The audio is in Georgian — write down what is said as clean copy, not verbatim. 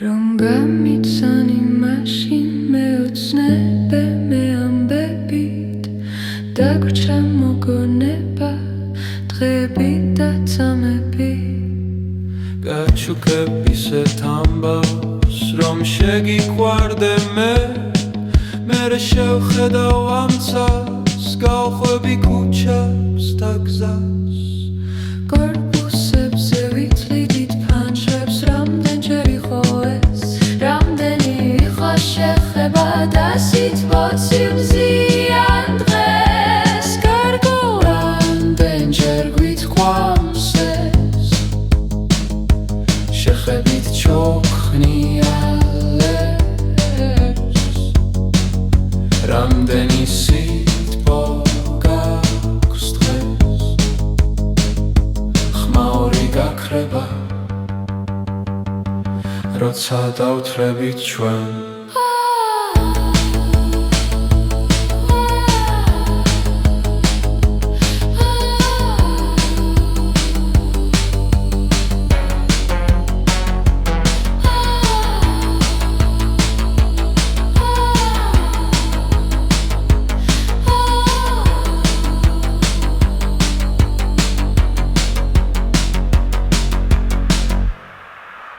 Gamitsani machine meocnebe meambebit dagrcha mogoneba drebit da tsamebi გაჩუქების ეთამბავს რომ შეგიყვარდე მე შევხედავ ამ ცას გავხვევი ქუჩებს და გზას კორპუსებზე ვითვლიდით ფანჩებს რამდენჯერ იყო ეს რამდენი იყო შეხება და სიტყვაცი მზიან დღეს კარგო რამდენჯერ გვითქვამს ეს შეხებით ჩოხნიალებს რამდენი სიტყვა გაქვს დღეს ხმაური გაქრება როცა დავთრებით ჩვენ